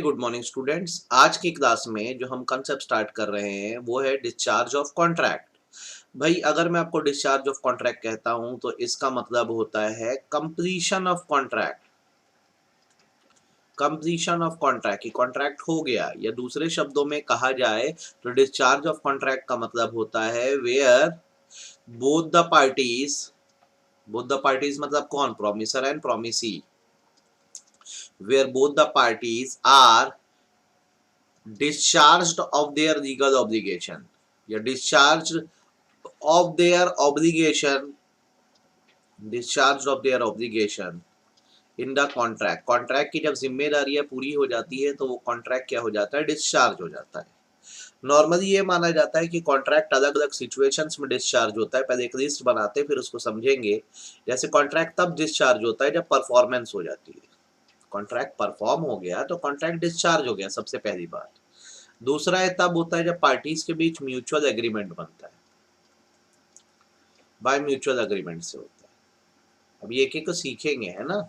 Good morning students. आज की class में जो हम कंसेप्ट स्टार्ट कर रहे हैं वो है डिस्चार्ज ऑफ कॉन्ट्रैक्ट। भाई अगर मैं आपको डिस्चार्ज ऑफ कॉन्ट्रैक्ट कहता हूं तो इसका मतलब होता है completion of contract. Completion of contract की कॉन्ट्रैक्ट हो गया, या दूसरे शब्दों में कहा जाए तो डिस्चार्ज ऑफ कॉन्ट्रैक्ट का मतलब होता है where both the parties, both the parties मतलब कौन, promisor and promisee, where both the parties are discharged of their legal obligation या discharged of their obligation, discharged of their obligation in the contract। Contract की जब जिम्मेदारियां पूरी हो जाती है तो वो कॉन्ट्रैक्ट क्या हो जाता है, डिस्चार्ज हो जाता है। नॉर्मली ये माना जाता है कि कॉन्ट्रैक्ट अलग अलग सिचुएशंस में डिस्चार्ज होता है। पहले एक लिस्ट बनाते हैं फिर उसको समझेंगे। जैसे कॉन्ट्रैक्ट तब डिस्चार्ज होता है जब परफॉर्मेंस हो जाती है, कॉन्ट्रैक्ट परफॉर्म हो गया तो कॉन्ट्रैक्ट डिस्चार्ज हो गया, सबसे पहली बात। दूसरा है तब होता है जब पार्टीज के बीच म्यूचुअल एग्रीमेंट बनता है, बाय म्यूचुअल एग्रीमेंट से होता है। अब ये एक एक को सीखेंगे, है ना।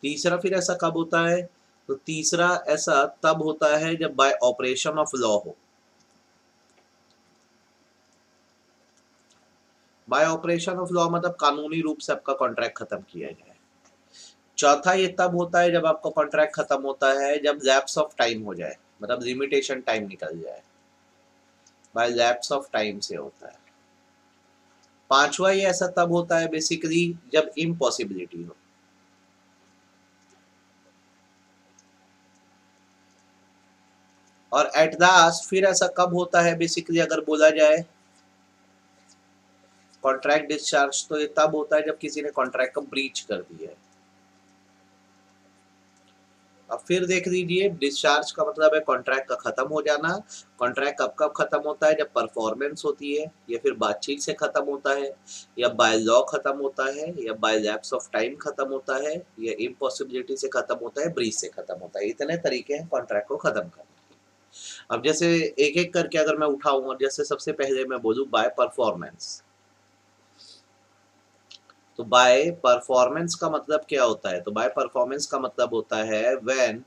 तीसरा फिर ऐसा कब होता है, तो तीसरा ऐसा तब होता है जब बाय ऑपरेशन ऑफ लॉ हो, बाय ऑपरेशन ऑफ लॉ मतलब कानूनी रूप से आपका कॉन्ट्रैक्ट खत्म किया जाए। चौथा ये तब होता है जब आपका कॉन्ट्रैक्ट खत्म होता है जब लैप्स ऑफ टाइम हो जाए, मतलब लिमिटेशन टाइम निकल जाए, बाय लैप्स ऑफ टाइम से होता है। पांचवा ये ऐसा तब होता है बेसिकली जब इम्पॉसिबिलिटी हो। और एट लास्ट फिर ऐसा कब होता है बेसिकली, अगर बोला जाए कॉन्ट्रैक्ट डिस्चार्ज, तो ये तब होता है जब किसी ने कॉन्ट्रैक्ट को ब्रीच कर दिया है। अब फिर देख लीजिए, डिस्चार्ज का मतलब है कॉन्ट्रैक्ट का खत्म हो जाना। कॉन्ट्रैक्ट कब कब खत्म होता है, जब परफॉर्मेंस होती है, या फिर बातचीत से खत्म होता है, या बाय लॉ खत्म होता है, या बाय लैप्स ऑफ टाइम खत्म होता है, या इम्पॉसिबिलिटी से खत्म होता है, ब्रीच से खत्म होता है। इतने तरीके हैं कॉन्ट्रैक्ट को खत्म करने के। अब जैसे एक एक करके अगर मैं उठाऊं, और जैसे सबसे पहले मैं बोलूं बाय परफॉर्मेंस, तो बाय परफॉर्मेंस का मतलब क्या होता है, तो बाय परफॉर्मेंस का मतलब होता है when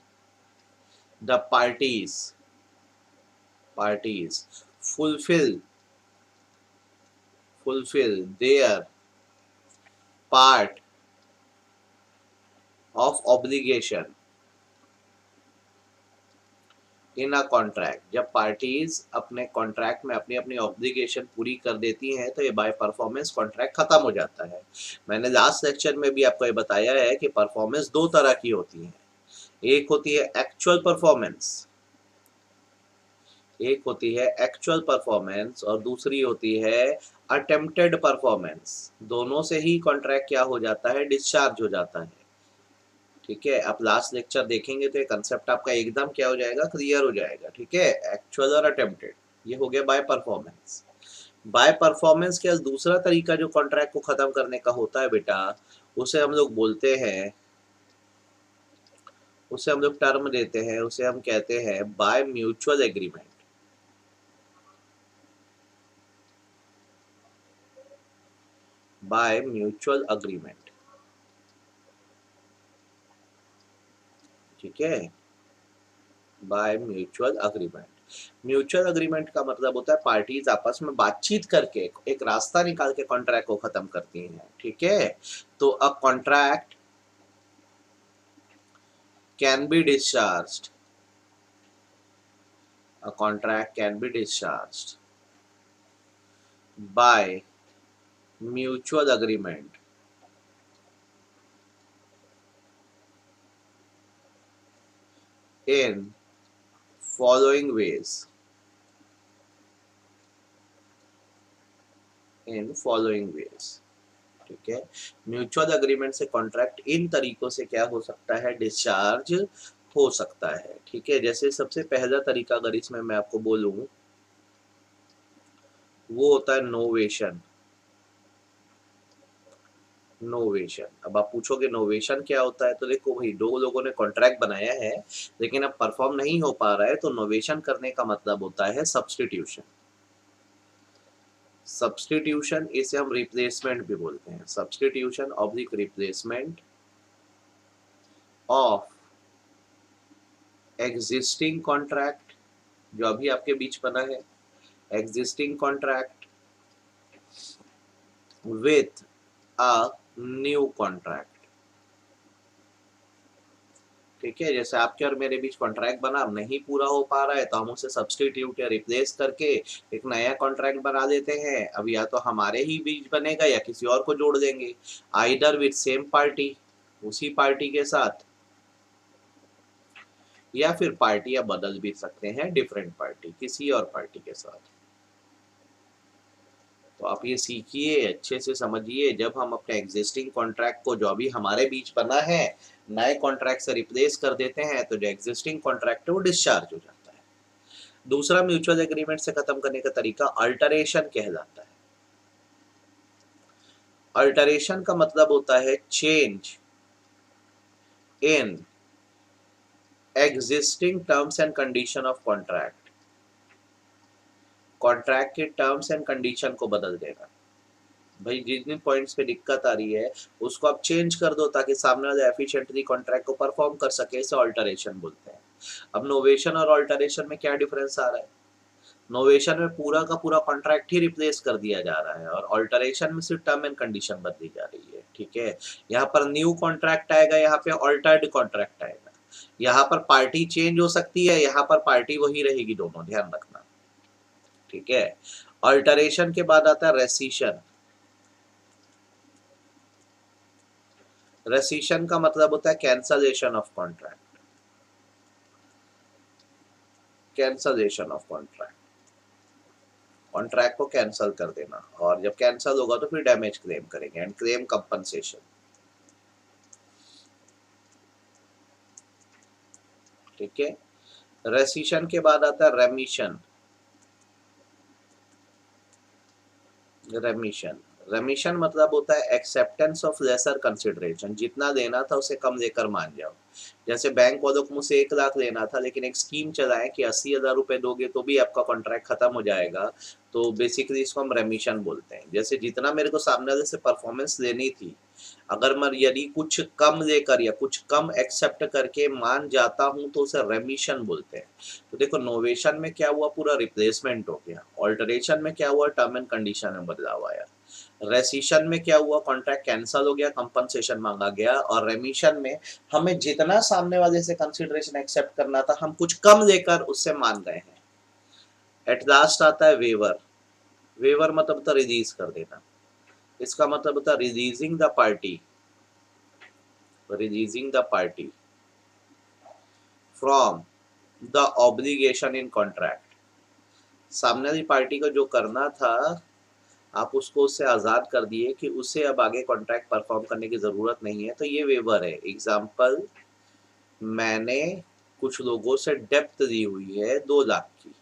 the parties fulfill their part of obligation in a contract. जब पार्टीज अपने कॉन्ट्रैक्ट में अपनी अपनी ऑब्लिगेशन पूरी कर देती हैं तो ये बाय परफॉर्मेंस कॉन्ट्रैक्ट खत्म हो जाता है। मैंने लास्ट लेक्चर में भी आपको ये बताया है कि परफॉर्मेंस दो तरह की होती है। एक होती है एक्चुअल परफॉर्मेंस, एक होती है एक्चुअल परफॉर्मेंस और दूसरी होती है अटेम्प्टेड परफॉर्मेंस। दोनों से ही कॉन्ट्रैक्ट क्या हो जाता है, डिस्चार्ज हो जाता है। ठीक है, आप लास्ट लेक्चर देखेंगे तो ये कंसेप्ट आपका एकदम क्या हो जाएगा, क्लियर हो जाएगा। ठीक है, एक्चुअल और अटेम्प्टेड, ये हो गया बाय परफॉर्मेंस। बाय परफॉर्मेंस के दूसरा तरीका जो कॉन्ट्रैक्ट को खत्म करने का होता है बेटा, उसे हम लोग बोलते हैं, उसे हम लोग टर्म देते हैं, उसे हम कहते हैं bye mutual agreement. By mutual agreement, ठीक है, by mutual agreement. Mutual agreement का मतलब होता है पार्टीज आपस में बातचीत करके एक रास्ता निकाल के कॉन्ट्रैक्ट को खत्म करती हैं। ठीक है, तो a contract can be discharged, a contract can be discharged by mutual agreement in following ways, in following ways। ठीक है, म्यूचुअल अग्रीमेंट से कॉन्ट्रैक्ट इन तरीकों से क्या हो सकता है, डिस्चार्ज हो सकता है। ठीक है, जैसे सबसे पहला तरीका अगर इसमें मैं आपको बोलूं, वो होता है नोवेशन। नोवेशन, अब आप पूछोगे नोवेशन क्या होता है, तो देखो भाई, दो लोगों ने कॉन्ट्रैक्ट बनाया है लेकिन अब परफॉर्म नहीं हो पा रहा है, तो नोवेशन करने का मतलब होता है सब्सटीट्यूशन। सब्सटीट्यूशन, इसे हम रिप्लेसमेंट भी बोलते हैं, substitution oblique replacement of existing contract जो अभी आपके बीच बना है, existing contract with a new contract. ठीक है, जैसे आपके और मेरे बीच कॉन्ट्रैक्ट बना, अब नहीं पूरा हो पा रहा है तो हम उसे सब्सटीट्यूट या रिप्लेस करके एक नया कॉन्ट्रैक्ट बना देते हैं। अब या तो हमारे ही बीच बनेगा या किसी और को जोड़ देंगे, आइदर विथ सेम पार्टी, उसी पार्टी के साथ, या फिर पार्टियां बदल भी सकते हैं, डिफरेंट पार्टी किसी और पार्टी के साथ। तो आप ये सीखिए, अच्छे से समझिए, जब हम अपने एग्जिस्टिंग कॉन्ट्रैक्ट को जो अभी हमारे बीच बना है नए कॉन्ट्रैक्ट से रिप्लेस कर देते हैं तो जो एग्जिस्टिंग कॉन्ट्रैक्ट है वो डिस्चार्ज हो जाता है। दूसरा म्यूचुअल एग्रीमेंट से खत्म करने का तरीका अल्टरेशन कहलाता है। अल्टरेशन का मतलब होता है change in existing terms and condition of contract. Contract के टर्म्स एंड कंडीशन को बदल देना। भाई जिन पॉइंट्स पे दिक्कत आ रही है उसको आप चेंज कर दो ताकि सामने वाला एफिशिएंटली कॉन्ट्रैक्ट को परफॉर्म कर सके, इसे ऑल्टरेशन बोलते हैं। अब नोवेशन और ऑल्टरेशन में क्या डिफरेंस आ रहा है? नोवेशन में पूरा का पूरा कॉन्ट्रैक्ट ही रिप्लेस कर दिया जा रहा है और ऑल्टरेशन में सिर्फ टर्म एंड कंडीशन बदली जा रही है। ठीक है, यहाँ पर न्यू कॉन्ट्रैक्ट आएगा, यहाँ पे ऑल्टर्ड कॉन्ट्रैक्ट आएगा। यहाँ पर पार्टी चेंज हो सकती है, यहाँ पर पार्टी वही रहेगी, दोनों ध्यान रखना। ठीक है, ऑल्टरेशन के बाद आता है रेसिशन। रेसिशन का मतलब होता है cancellation of contract, cancellation of contract, contract को कैंसिल कर देना, और जब कैंसिल होगा तो फिर डैमेज क्लेम करेंगे एंड क्लेम कंपनसेशन। ठीक है, रेसिशन के बाद आता है रेमिशन। रेमिशन, रेमिशन मतलब होता है एक्सेप्टेंस ऑफ लेसर कंसिडरेशन, जितना देना था उसे कम देकर मान जाओ। जैसे बैंक वालों को मुझसे 1 लाख लेना था लेकिन एक स्कीम चलाएं कि 80,000 रुपए दोगे तो भी आपका कॉन्ट्रैक्ट खत्म हो जाएगा, तो बेसिकली इसको हम रेमिशन बोलते हैं। जैसे जितना मेरे को सामने वाले से परफॉर्मेंस लेनी थी, अगर मैं यदि कुछ कम देकर या कुछ कम एक्सेप्ट करके मान जाता हूं तो उसे रेमिशन बोलते हैं। तो देखो नोवेशन में क्या हुआ, पूरा रिप्लेसमेंट हो गया। ऑल्टरेशन में क्या हुआ, टर्म एंड कंडीशन में बदलाव आया। रेसिशन में क्या हुआ, कॉन्ट्रैक्ट कैंसिल हो गया, कंपनसेशन मांगा गया। और रेमिशन में हमें जितना सामने वाले से कंसिडरेशन एक्सेप्ट करना था हम कुछ कम देकर उससे मान गए हैं। एट लास्ट आता है वेवर। वेवर मतलब होता रिलीज कर देना, इसका मतलब होता releasing the party, releasing the party from the obligation in contract. सामने वाली पार्टी को जो करना था आप उसको उससे आज़ाद कर दिए कि उसे अब आगे कॉन्ट्रैक्ट परफॉर्म करने की ज़रूरत नहीं है, तो ये वेवर है। एग्जाम्पल, मैंने कुछ लोगों से डेप्थ दी हुई है 2 लाख की,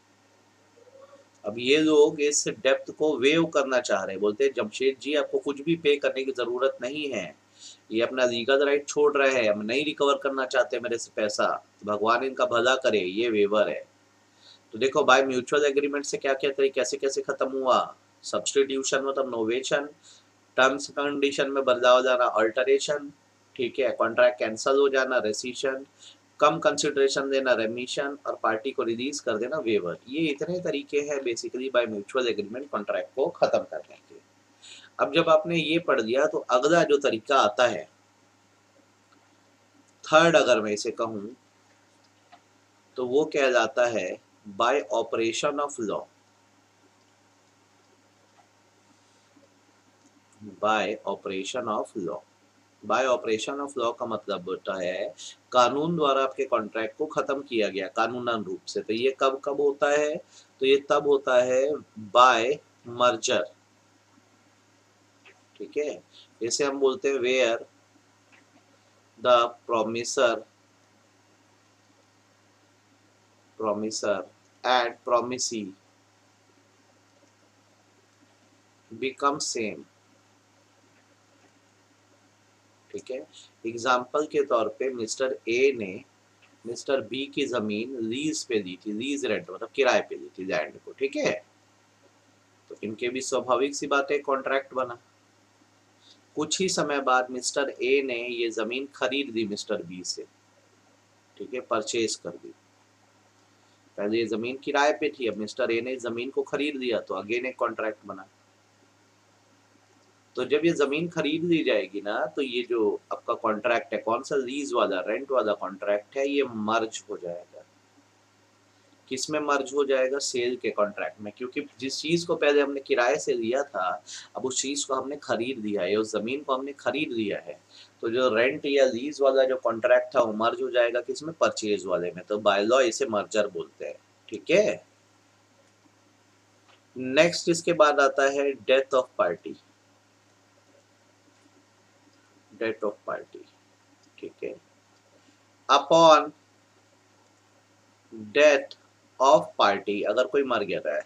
अब ये लोग इस डेप्थ को वेव करना चाह रहे हैं, बोलते हैं जमशेद जी आपको कुछ भी पे करने की ज़रूरत नहीं है, ये अपना लीगल राइट छोड़ रहे हैं, हम नहीं रिकवर करना चाहते मेरे से पैसा, भगवान इनका भला करे, ये वेवर है। तो देखो बाय म्यूचुअल एग्रीमेंट से क्या क्या तरीके कैसे कैसे खत्म हुआ। सब्सटीट्यूशन मतलब नोवेशन, टर्म्स कंडीशन में बदलाव जाना अल्टरेशन, ठीक है, कॉन्ट्रैक्ट कैंसिल हो जाना रेसिशन, कम कंसिडरेशन देना रेमिशन, और पार्टी को रिलीज कर देना वेवर। ये इतने तरीके हैं basically bye mutual agreement contract को खत्म करने के। अब जब आपने ये पढ़ लिया तो अगला जो तरीका आता है थर्ड, अगर मैं इसे कहूं तो वो कहलाता है bye operation of law. Bye operation of law, bye operation of law का मतलब होता है कानून द्वारा आपके कॉन्ट्रैक्ट को खत्म किया गया कानूनन रूप से। तो ये कब कब होता है, तो ये तब होता है बाय मर्जर। ठीक है, इसे हम बोलते हैं where the promisor promisor and promisee become same. ठीक है, एग्जाम्पल के तौर पे मिस्टर ए ने मिस्टर बी की जमीन लीज पे ली थी, लीज रेंट मतलब किराए पे ली थी लैंड को। ठीक है, तो इनके भी स्वाभाविक सी बात है कॉन्ट्रैक्ट बना। कुछ ही समय बाद मिस्टर ए ने ये जमीन खरीद ली मिस्टर बी से, ठीक है, परचेज कर दी। पहले ये जमीन किराए पे थी, अब मिस्टर ए ने जमीन को खरीद लिया तो अगेन एक कॉन्ट्रैक्ट बना। तो जब ये जमीन खरीद ली जाएगी ना, तो ये जो आपका कॉन्ट्रैक्ट है, कौन सा, लीज वाला, रेंट वाला कॉन्ट्रैक्ट है, ये मर्ज हो जाएगा। किस में मर्ज हो जाएगा? सेल के कॉन्ट्रैक्ट में, क्योंकि जिस चीज को पहले हमने किराए से लिया था, अब उस चीज को हमने खरीद लिया है, उस जमीन को हमने खरीद लिया है, तो जो रेंट या लीज वाला जो कॉन्ट्रैक्ट था वो मर्ज हो जाएगा किसमें? परचेज वाले में। तो बाय लॉ इसे मर्जर बोलते हैं। ठीक है। नेक्स्ट इसके बाद आता है death of party. Death of party, ठीक है। अपॉन डेथ ऑफ पार्टी, अगर कोई मर गया है,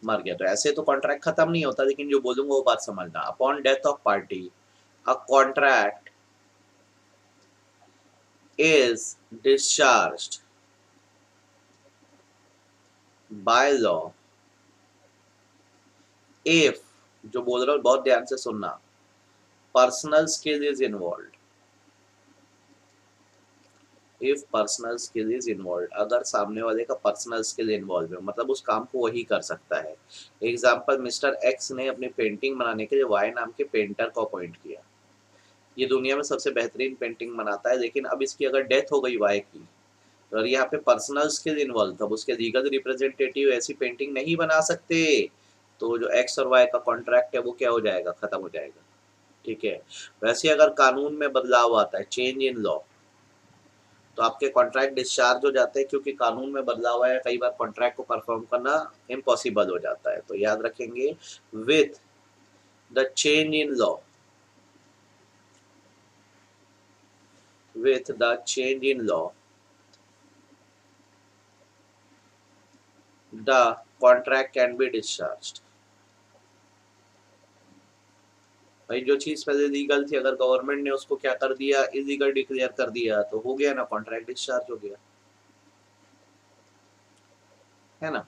मर गया तो ऐसे तो कॉन्ट्रैक्ट खत्म नहीं होता, लेकिन जो बोलूंगा वो बात समझना। Upon death of party a contract is discharged by law if, जो बोल रहा हूं बहुत ध्यान से सुनना, personal skill is involve. If personal skill is involve, अगर सामने वाले का पर्सनल स्किल इन्वॉल्व है, मतलब उस काम को वही कर सकता है। एग्जाम्पल, मिस्टर एक्स ने अपनी पेंटिंग बनाने के लिए वाई नाम के पेंटर को अपॉइंट किया। ये दुनिया में सबसे बेहतरीन पेंटिंग बनाता है, लेकिन अब इसकी अगर डेथ हो गई वाई की, तो यहाँ पे पर्सनल स्किल इन्वॉल्व, तब उसके लीगल रिप्रेजेंटेटिव ऐसी पेंटिंग नहीं बना सकते। तो जो एक्स और वाई का कॉन्ट्रैक्ट है वो क्या हो जाएगा? खत्म हो जाएगा। ठीक है। वैसे अगर कानून में बदलाव आता है, चेंज इन लॉ, तो आपके कॉन्ट्रैक्ट डिस्चार्ज हो जाते हैं, क्योंकि कानून में बदलाव आया, कई बार कॉन्ट्रैक्ट को परफॉर्म करना इम्पॉसिबल हो जाता है। तो याद रखेंगे, with the change in law, with the change in law, the contract can be discharged। भाई जो चीज पहले लीगल थी, अगर गवर्नमेंट ने उसको क्या कर दिया, इलीगल डिक्लेयर कर दिया, तो हो गया ना, कॉन्ट्रैक्ट डिस्चार्ज हो गया, है ना।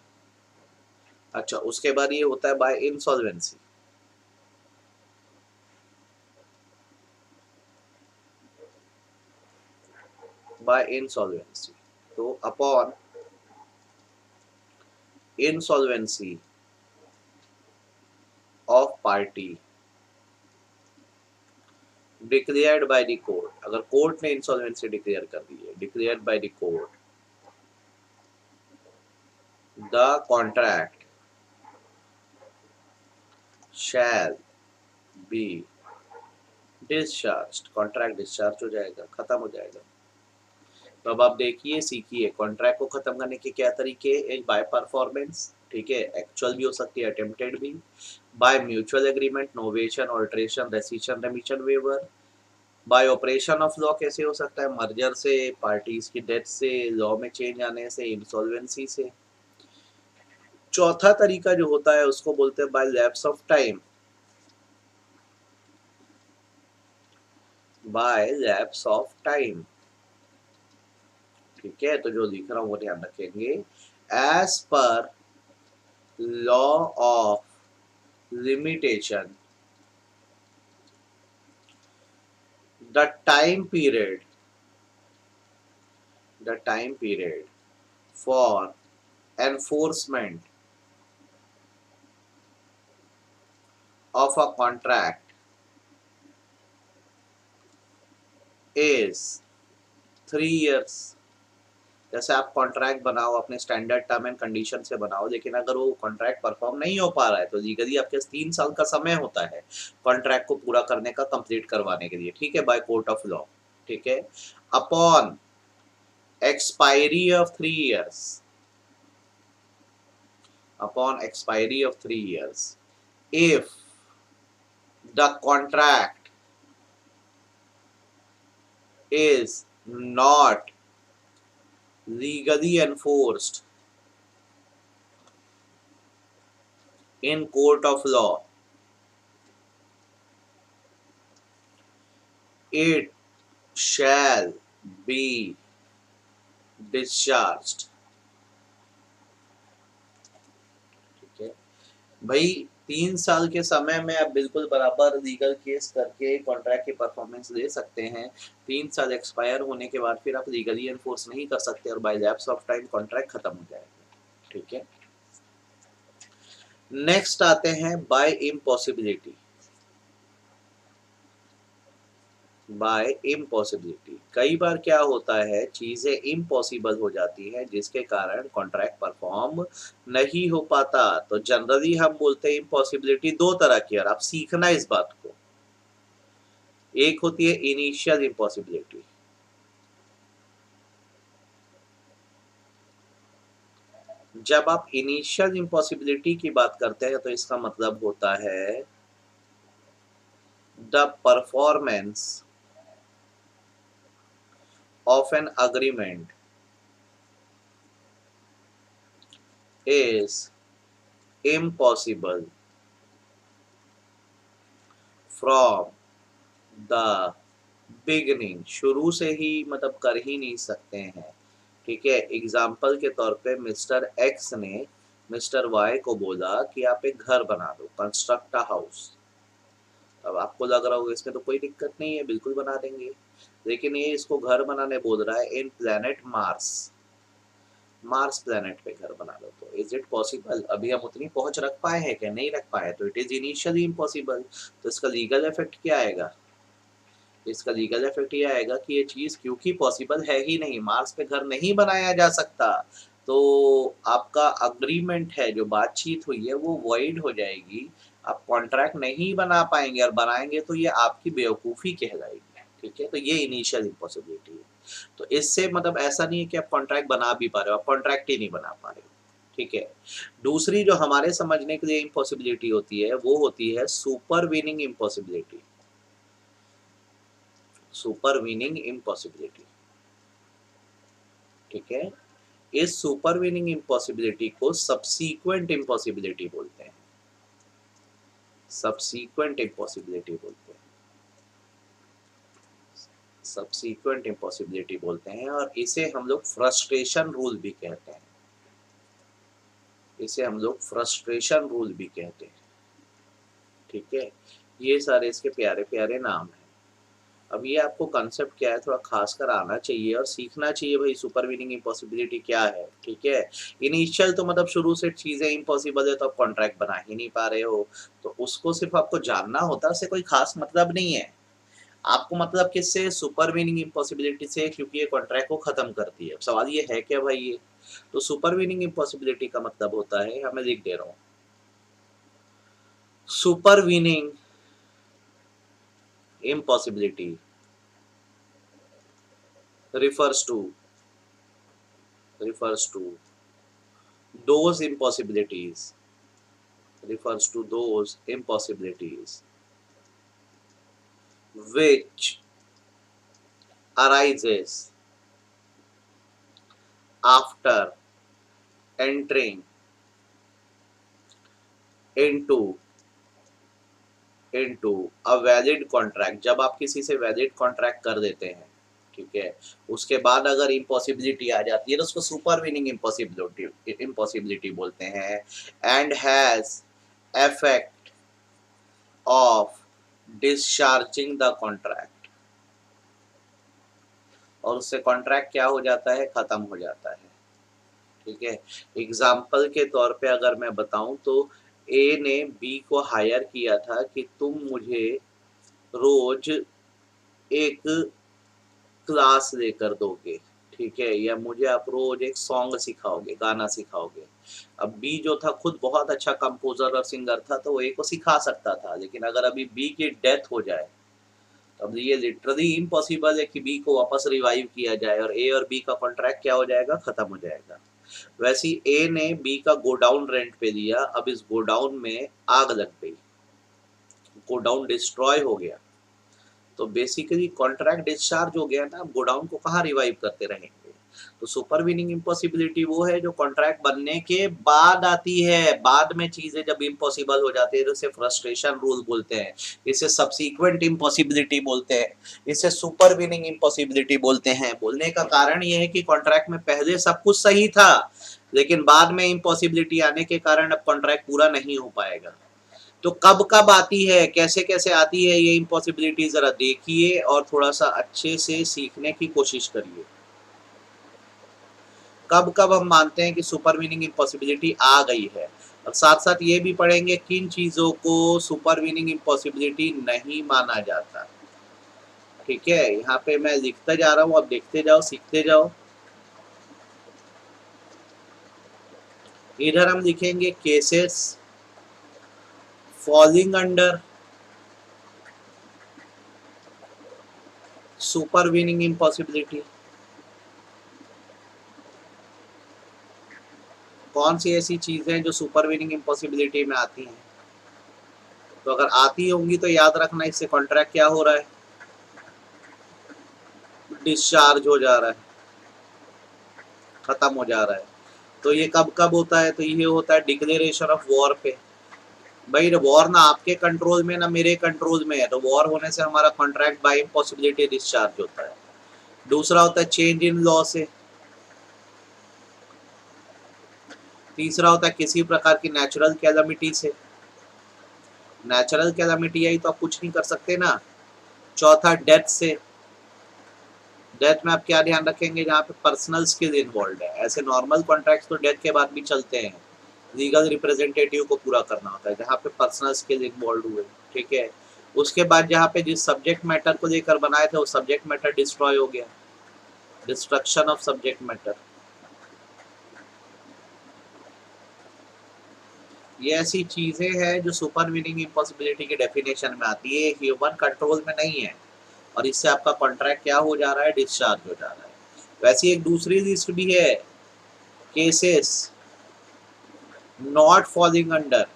अच्छा, उसके बाद ये होता है बाय इंसॉल्वेंसी। बाय इंसॉल्वेंसी, तो upon insolvency of party declared by the court, अगर कोर्ट ने इंसॉल्वेंसी डिक्लेयर कर दी है, declared by the court, the contract shall be discharge, contract discharge हो जाएगा, खत्म हो जाएगा। तो अब आप देखिए, सीखिए कॉन्ट्रैक्ट को खत्म करने के क्या तरीके। एक बाय परफॉर्मेंस, ठीक है, एक्चुअल भी हो सकती है, अटेम्प्टेड भी। By mutual agreement, novation, alteration, rescission, remission, waiver. By operation of law कैसे हो सकता है? मर्जर से, पार्टीज की डेथ से, लॉ में चेंज आने से, इंसॉल्वेंसी से। चौथा तरीका जो होता है उसको बोलते हैं by lapse of time. By lapse of time, ठीक है। तो जो लिख रहा हूं वो ध्यान रखेंगे। As per law of limitation, the time period, the time period for enforcement of a contract is 3 years। जैसे आप कॉन्ट्रैक्ट बनाओ, अपने स्टैंडर्ड टर्म एंड कंडीशन से बनाओ, लेकिन अगर वो कॉन्ट्रैक्ट परफॉर्म नहीं हो पा रहा है, तो लीगली आपके 3 साल का समय होता है कॉन्ट्रैक्ट को पूरा करने का, कंप्लीट करवाने के लिए, ठीक है, बाय कोर्ट ऑफ लॉ। ठीक है। Upon expiry of 3 years, upon expiry of 3 years, if the contract is not legally enforced in court of law, it shall be discharged। ठीक है भाई, 3 साल के समय में आप बिल्कुल बराबर लीगल केस करके कॉन्ट्रैक्ट की परफॉर्मेंस दे सकते हैं। 3 साल एक्सपायर होने के बाद फिर आप लीगली एनफोर्स नहीं कर सकते और by lapse of time contract खत्म हो जाएगा। ठीक है, नेक्स्ट आते हैं बाय इम्पॉसिबिलिटी। बाय इम्पॉसिबिलिटी, कई बार क्या होता है, चीजें इम्पॉसिबल हो जाती हैं जिसके कारण कॉन्ट्रैक्ट परफॉर्म नहीं हो पाता। तो जनरली हम बोलते हैं इम्पॉसिबिलिटी दो तरह की, और आप सीखना इस बात को। एक होती है इनिशियल इम्पॉसिबिलिटी। जब आप इनिशियल इम्पॉसिबिलिटी की बात करते हैं तो इसका मतलब होता है the performance of an agreement is impossible from the beginning, शुरू से ही मतलब कर ही नहीं सकते हैं। ठीक है, एग्जाम्पल के तौर पे मिस्टर एक्स ने मिस्टर वाई को बोला कि आप एक घर बना दो, कंस्ट्रक्ट अ हाउस। अब आपको लग रहा होगा इसमें तो कोई दिक्कत नहीं है, बिल्कुल बना देंगे, लेकिन ये इसको घर बनाने बोल रहा है इन प्लेनेट मार्स। मार्स प्लेनेट पे घर बना लो, तो इज इट पॉसिबल? अभी हम उतनी पहुंच रख पाए हैं क्या? नहीं रख पाए, तो इट इज इनिशियली इम्पॉसिबल। तो इसका लीगल इफेक्ट क्या आएगा? इसका लीगल इफेक्ट ये आएगा कि ये चीज क्योंकि पॉसिबल है ही नहीं, मार्स पे घर नहीं बनाया जा सकता, तो आपका अग्रीमेंट है, जो बातचीत हुई है वो वॉइड हो जाएगी। आप कॉन्ट्रैक्ट नहीं बना पाएंगे, और बनाएंगे तो ये आपकी बेवकूफ़ी कहलाएगी। ठीक है, तो ये इनिशियल इम्पॉसिबिलिटी है। तो इससे मतलब ऐसा नहीं है कि आप कॉन्ट्रैक्ट बना भी पा रहे हो, आप कॉन्ट्रैक्ट ही नहीं बना पा रहे हो। ठीक है, दूसरी जो हमारे समझने के लिए इम्पॉसिबिलिटी होती है वो होती है सुपरवीनिंग इम्पॉसिबिलिटी। Supervening impossibility. ठीक है, इस सुपरवीनिंग इम्पॉसिबिलिटी को सबसीक्वेंट इम्पॉसिबिलिटी बोलते हैं। सबसीक्वेंट इम्पॉसिबिलिटी बोलते हैं, सबसीक्वेंट इम्पॉसिबिलिटी बोलते हैं, और इसे हम लोग फ्रस्ट्रेशन रूल भी कहते हैं। इसे हम लोग फ्रस्ट्रेशन रूल भी कहते हैं। ठीक है, ये सारे इसके प्यारे प्यारे नाम हैं। अब ये आपको कंसेप्ट क्या है थोड़ा खास कर आना चाहिए और सीखना चाहिए भाई, सुपरवीनिंग इम्पॉसिबिलिटी क्या है। ठीक है, इनिशियल तो मतलब शुरू से चीजें इम्पॉसिबल है तो आप कॉन्ट्रैक्ट बना ही नहीं पा रहे हो, तो उसको सिर्फ आपको जानना होता है, उससे कोई खास मतलब नहीं है। आपको मतलब किससे? सुपरवीनिंग इम्पॉसिबिलिटी से, क्योंकि ये कॉन्ट्रैक्ट को खत्म करती है। अब सवाल ये है क्या भाई, ये तो सुपरवीनिंग इम्पॉसिबिलिटी का मतलब होता है, हमें लिख दे रहा हूं, supervening impossibility refers to those impossibilities which arises after entering into a valid contract। जब आप किसी से वैलिड कॉन्ट्रैक्ट कर देते हैं, ठीक है, उसके बाद अगर इम्पॉसिबिलिटी आ जाती है तो उसको सुपरवीनिंग इम्पॉसिबिलिटी बोलते हैं। And has effect of discharging the contract, और उससे कॉन्ट्रैक्ट क्या हो जाता है? खत्म हो जाता है। ठीक है, एग्जाम्पल के तौर पे अगर मैं बताऊं तो ए ने बी को हायर किया था कि तुम मुझे रोज एक क्लास लेकर दोगे, ठीक है, या मुझे आप रोज एक सॉन्ग सिखाओगे, गाना सिखाओगे। अब बी जो था खुद बहुत अच्छा कंपोजर और सिंगर था, तो वो ए को सिखा सकता था, लेकिन अगर अभी बी की डेथ हो जाए तो अब ये लिटरली इम्पॉसिबल है कि बी को वापस रिवाइव किया जाए, और ए और बी का कॉन्ट्रैक्ट क्या हो जाएगा? खत्म हो जाएगा। वैसे ए ने बी का गोडाउन रेंट पे लिया, अब इस गोडाउन में आग लग गई, गोडाउन डिस्ट्रॉय हो गया, तो बेसिकली कॉन्ट्रैक्ट डिस्चार्ज हो गया ना, अब गोडाउन को कहाँ रिवाइव करते रहेंगे। तो सुपरवीनिंग इम्पॉसिबिलिटी वो है जो कॉन्ट्रैक्ट बनने के बाद आती है, बाद में चीजें जब इम्पॉसिबल हो जाती है तो इसे फ्रस्ट्रेशन रूल बोलते हैं, इसे सबसीक्वेंट इम्पॉसिबिलिटी बोलते हैं, इसे सुपरवीनिंग इम्पॉसिबिलिटी बोलते हैं। बोलने का कारण ये है कि कॉन्ट्रैक्ट में पहले सब कुछ सही था, लेकिन बाद में इम्पॉसिबिलिटी आने के कारण अब कॉन्ट्रैक्ट पूरा नहीं हो पाएगा। तो कब कब आती है, कैसे कैसे आती है ये इम्पॉसिबिलिटी, जरा देखिए और थोड़ा सा अच्छे से सीखने की कोशिश करिए। कब कब हम मानते हैं कि सुपर वीनिंग इम्पॉसिबिलिटी आ गई है, और साथ साथ ये भी पढ़ेंगे किन चीजों को सुपर वीनिंग इम्पॉसिबिलिटी नहीं माना जाता। ठीक है, यहाँ पे मैं लिखता जा रहा हूँ, अब देखते जाओ, सीखते जाओ। इधर हम लिखेंगे cases falling under super weaning impossibility. कौन सी ऐसी चीजें हैं जो सुपर वीनिंग इम्पॉसिबिलिटी में आती हैं? तो अगर आती होंगी तो याद रखना, इससे कॉन्ट्रैक्ट क्या हो रहा है, डिस्चार्ज हो जा रहा है, खत्म हो जा रहा है। तो ये कब कब होता है? तो ये होता है डिक्लेरेशन ऑफ वॉर पे। भाई वॉर ना आपके कंट्रोल में ना मेरे कंट्रोल में है, तो वॉर होने से हमारा कॉन्ट्रैक्ट बाय इम्पॉसिबिलिटी डिस्चार्ज होता है। दूसरा होता है चेंज इन लॉ से। तीसरा होता है किसी प्रकार की नेचुरल कैलामिटी से। नेचुरल कैलामिटी आई तो आप कुछ नहीं कर सकते ना। चौथा डेथ से। डेथ में आप क्या ध्यान रखेंगे? जहाँ पे पर्सनल स्किल इन्वॉल्व है। ऐसे नॉर्मल कॉन्ट्रैक्ट्स तो डेथ के बाद भी चलते हैं, लीगल रिप्रेजेंटेटिव को पूरा करना होता है, जहाँ पे पर्सनल स्किल इन्वॉल्व हुए। ठीक है, उसके बाद जहाँ पे जिस सब्जेक्ट मैटर को लेकर बनाए थे वो सब्जेक्ट मैटर डिस्ट्रॉय हो गया, डिस्ट्रक्शन ऑफ सब्जेक्ट मैटर। ये ऐसी चीजें हैं जो सुपर वीनिंग इम्पॉसिबिलिटी के डेफिनेशन में आती है, ह्यूमन कंट्रोल में नहीं है, और इससे आपका कॉन्ट्रैक्ट क्या हो जा रहा है, डिस्चार्ज हो जा रहा है। वैसे एक दूसरी लिस्ट भी है, cases not falling under,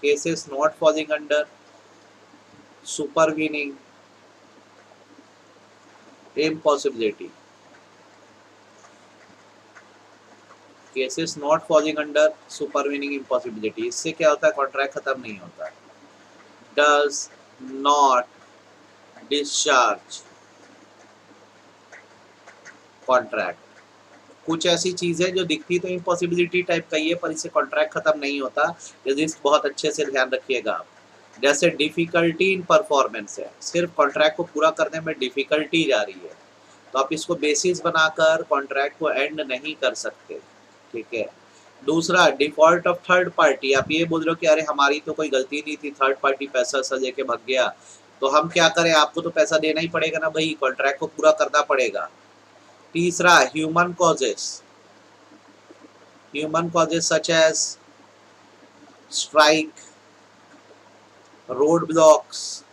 cases not falling under supervening impossibility. Cases not falling under supervening impossibility, इससे क्या होता है, कॉन्ट्रैक्ट खत्म नहीं होता। Does not discharge contract. कुछ ऐसी चीज है जो दिखती तो इम्पॉसिबिलिटी टाइप का ही है, पर इससे कॉन्ट्रैक्ट खत्म नहीं होता। ये लिस्ट बहुत अच्छे से ध्यान रखिएगा आप। जैसे डिफिकल्टी इन परफॉर्मेंस है, सिर्फ कॉन्ट्रैक्ट को पूरा करने में डिफिकल्टी जा रही है, तो आप इसको बेसिस बनाकर कॉन्ट्रैक्ट को एंड नहीं कर सकते। ठीक है। दूसरा डिफॉल्ट ऑफ थर्ड पार्टी, आप ये बोल रहे हो कि अरे हमारी तो कोई गलती नहीं थी, थर्ड पार्टी पैसा सा लेके भाग गया, तो हम क्या करें, आपको तो पैसा देना ही पड़ेगा ना भाई, कॉन्ट्रैक्ट को पूरा करना पड़ेगा। तीसरा human causes, human causes such as strike, road blocks,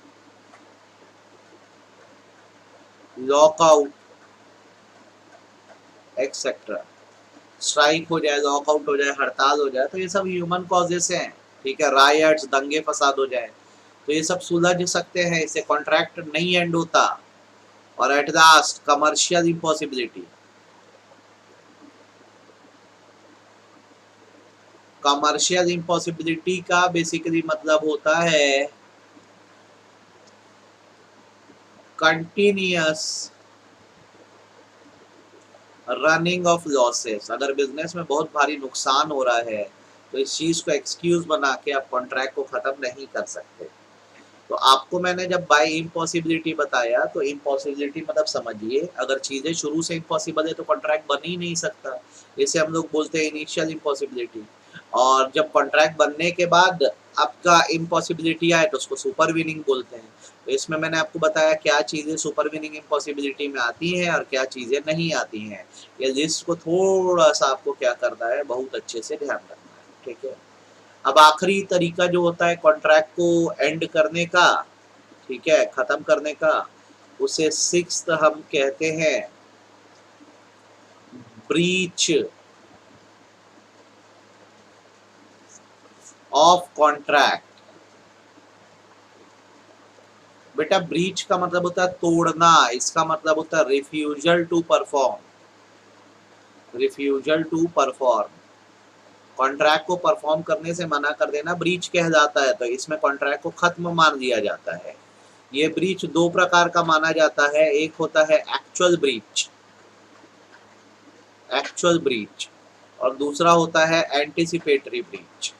lockout etcetera. Strike हो जाए, लॉकआउट हो जाए, हड़ताल हो जाए, तो ये सब ह्यूमन कॉजेस हैं। ठीक है, रायट्स, दंगे फसाद हो जाए, तो ये सब सुलझ सकते हैं, इससे कॉन्ट्रैक्ट नहीं एंड होता। और at last commercial impossibility. Commercial impossibility का बेसिकली मतलब होता है कंटिन्यूअस रनिंग ऑफ लॉसेस। अगर बिजनेस में बहुत भारी नुकसान हो रहा है तो इस चीज को एक्सक्यूज बना के आप कॉन्ट्रैक्ट को खत्म नहीं कर सकते। तो आपको मैंने जब बाय इम्पॉसिबिलिटी बताया, तो इम्पॉसिबिलिटी मतलब समझिए, अगर चीजें शुरू से इम्पॉसिबल है तो कॉन्ट्रैक्ट बन ही नहीं सकता, इसे हम लोग बोलते हैं इनिशियल इम्पॉसिबिलिटी। और जब कॉन्ट्रैक्ट बनने के बाद आपका इम्पॉसिबिलिटी आए तो उसको सुपर विनिंग बोलते हैं। तो इसमें मैंने आपको बताया क्या चीजें सुपर विनिंग इम्पॉसिबिलिटी में आती हैं और क्या चीजें नहीं आती हैं। ये लिस्ट को थोड़ा सा आपको क्या करना है, बहुत अच्छे से ध्यान रखना है। ठीक है, अब आखिरी तरीका जो होता है कॉन्ट्रैक्ट को एंड करने का, ठीक है, खत्म करने का, उसे सिक्स्थ हम कहते हैं ब्रीच ऑफ कॉन्ट्रैक्ट। बेटा ब्रीच का मतलब होता है तोड़ना, इसका मतलब होता है refusal to perform, refusal to perform. Contract को परफॉर्म करने से मना कर देना ब्रीच कहलाता है, तो इसमें कॉन्ट्रैक्ट को खत्म मान लिया जाता है। ये ब्रीच दो प्रकार का माना जाता है, एक होता है एक्चुअल ब्रीच, एक्चुअल ब्रीच, और दूसरा होता है एंटीसिपेटरी ब्रीच।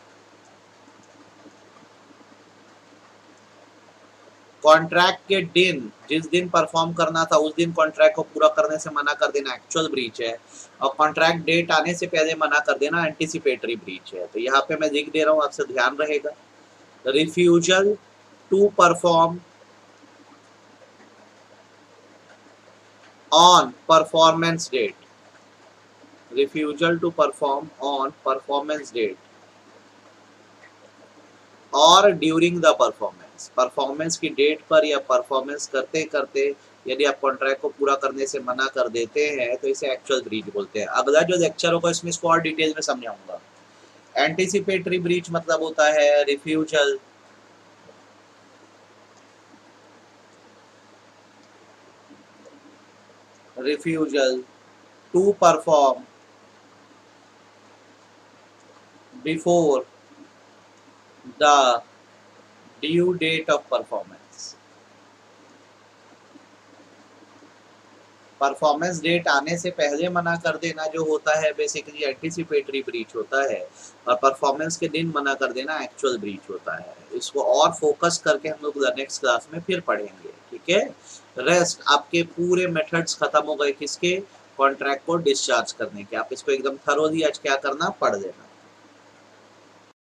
कॉन्ट्रैक्ट के दिन, जिस दिन परफॉर्म करना था उस दिन कॉन्ट्रैक्ट को पूरा करने से मना कर देना एक्चुअल ब्रीच है, और कॉन्ट्रैक्ट डेट आने से पहले मना कर देना एंटीसिपेटरी ब्रीच है। तो यहाँ पे मैं लिख दे रहा हूँ, आपसे ध्यान रहेगा। Refusal to perform on performance date, refusal to perform on performance date और ड्यूरिंग द परफॉर्मेंस, परफॉर्मेंस की डेट पर या परफॉर्मेंस करते करते यदि आप कॉन्ट्रैक्ट को पूरा करने से मना कर देते हैं तो इसे एक्चुअल ब्रीच बोलते हैं। अगला जो लेक्चर होगा इसमें इसको और डिटेल में समझाऊंगा। एंटीसिपेटरी ब्रीच मतलब होता है refusal to perform before the due date of performance. Performance date आने से पहले मना कर देना जो होता है बेसिकली एंटीसिपेटरी ब्रीच होता है, और परफॉर्मेंस के दिन मना कर देना एक्चुअल ब्रीच होता है। इसको और फोकस करके हम लोग नेक्स्ट क्लास में फिर पढ़ेंगे, ठीक है। रेस्ट आपके पूरे मेथड्स खत्म हो गए किसके, कॉन्ट्रैक्ट को डिस्चार्ज करने के। आप इसको एकदम थरोली आज क्या करना पढ़ लेना।